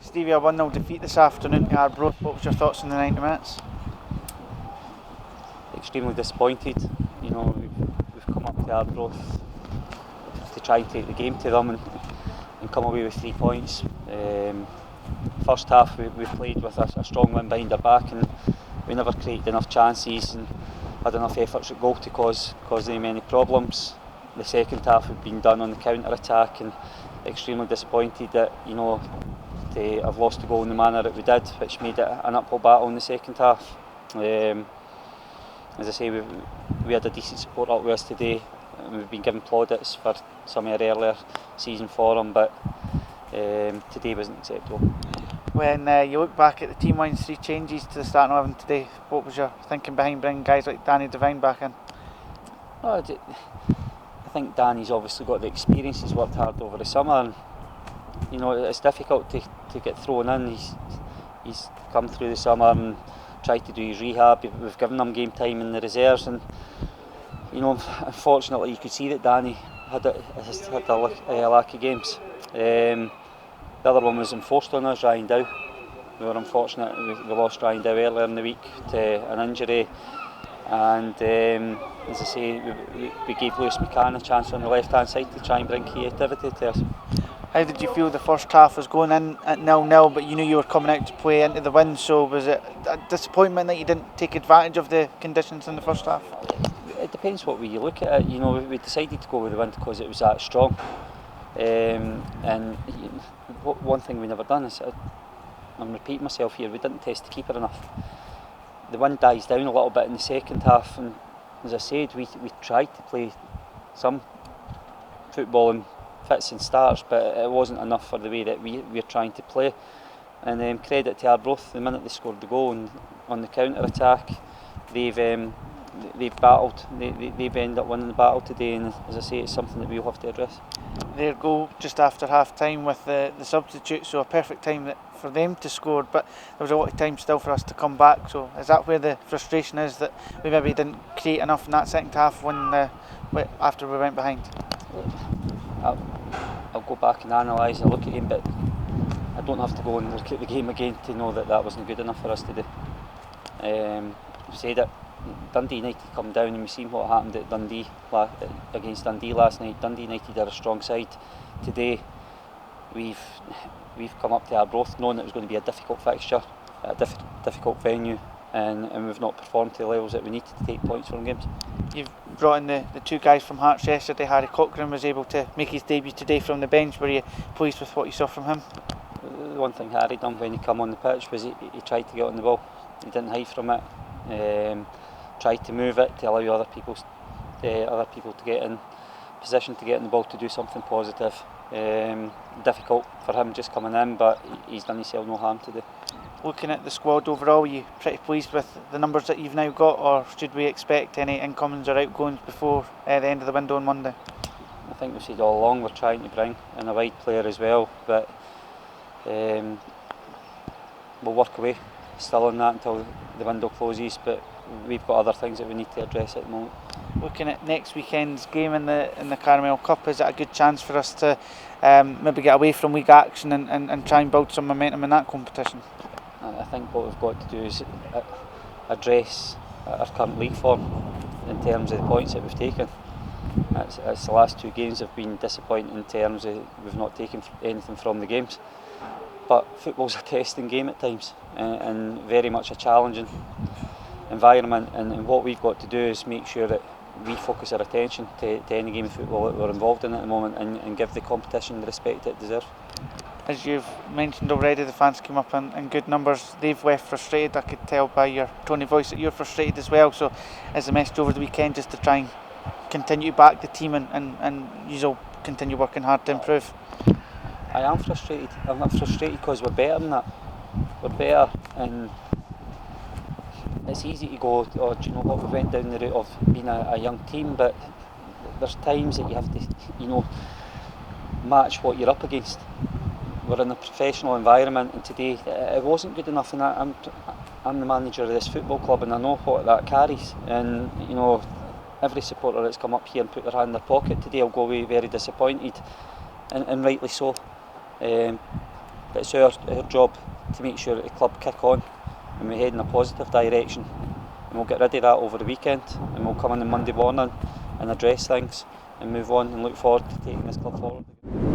Stevie, a 1-0 defeat this afternoon to Arbroath. What was your thoughts in the 90 minutes? Extremely disappointed. We've come up to Arbroath to try and take the game to them and come away with 3 points. First half we played with a strong win behind our back, and we never created enough chances and had enough efforts at goal to cause them any problems. The second half had been done on the counter attack, and extremely disappointed that to have lost the goal in the manner that we did, which made it an uphill battle in the second half. As I say, we had a decent support up with us today, and we've been given plaudits for some of our earlier season form, but today wasn't acceptable. When you look back at the team line, 3 changes to the starting 11 today, what was your thinking behind bringing guys like Danny Devine back in? I think Danny's obviously got the experience, he's worked hard over the summer, and it's difficult to get thrown in. He's come through the summer and tried to do his rehab. We've given him game time in the reserves, and unfortunately you could see that Danny had a lack of games. The other one was enforced on us, Ryan Dow. We were unfortunate, we lost Ryan Dow earlier in the week to an injury, and as I say, we gave Lewis McCann a chance on the left hand side to try and bring creativity to us. How did you feel the first half was going in at 0-0, but you knew you were coming out to play into the win, so was it a disappointment that you didn't take advantage of the conditions in the first half? It depends what way you look at it. We decided to go with the win because it was that strong. And one thing we never done is, I'm repeating myself here, we didn't test the keeper enough. The wind dies down a little bit in the second half, and as I said, we tried to play some football in fits and starts, but it wasn't enough for the way that we're trying to play. And credit to Arbroath, the minute they scored the goal and on the counter attack, they've battled. They've ended up winning the battle today, and as I say, it's something that we'll have to address. Their goal just after half time with the substitute, so a perfect time for them to score, but there was a lot of time still for us to come back. So is that where the frustration is, that we maybe didn't create enough in that second half after we went behind? I'll go back and analyse and look at the game, but I don't have to go and look at the game again to know that wasn't good enough for us to do. I've said it, Dundee United come down, and we've seen what happened at Dundee against Dundee last night. Dundee United are a strong side. Today we've come up to Arbroath knowing it was going to be a difficult fixture, a difficult venue, and we've not performed to the levels that we need to take points from games. You've brought in the 2 guys from Hearts yesterday. Harry Cochrane was able to make his debut today from the bench. Were you pleased with what you saw from him? The one thing Harry done when he came on the pitch was he tried to get on the ball. He didn't hide from it. Tried to move it to allow other people to get in position to get in the ball to do something positive. Difficult for him just coming in, but he's done himself no harm today. Looking at the squad overall, are you pretty pleased with the numbers that you've now got, or should we expect any incomings or outgoings before the end of the window on Monday? I think we've said all along we're trying to bring in a wide player as well, but we'll work away still on that until the window closes, but we've got other things that we need to address at the moment. Looking at next weekend's game in the Caramel Cup, is it a good chance for us to maybe get away from league action and try and build some momentum in that competition? I think what we've got to do is address our current league form in terms of the points that we've taken. It's the last 2 games have been disappointing in terms of we've not taken anything from the games. But football's a testing game at times, and very much a challenging environment, and what we've got to do is make sure that we focus our attention to any game of football that we're involved in at the moment, and give the competition the respect it deserves. As you've mentioned already, the fans came up in good numbers. They've left frustrated. I could tell by your tone of voice that you're frustrated as well. So as the message over the weekend, just to try and continue to back the team and you'll continue working hard to improve? I am frustrated. I'm not frustrated because we're better than that. We're better, and it's easy to go, do you know what, we went down the route of being a young team, but there's times that you have to, match what you're up against. We're in a professional environment, and today it wasn't good enough, and I'm the manager of this football club, and I know what that carries, and every supporter that's come up here and put their hand in their pocket today will go away very disappointed, and rightly so. But it's our job to make sure that the club kick on and we head in a positive direction, and we'll get rid of that over the weekend, and we'll come in on Monday morning and address things and move on and look forward to taking this club forward.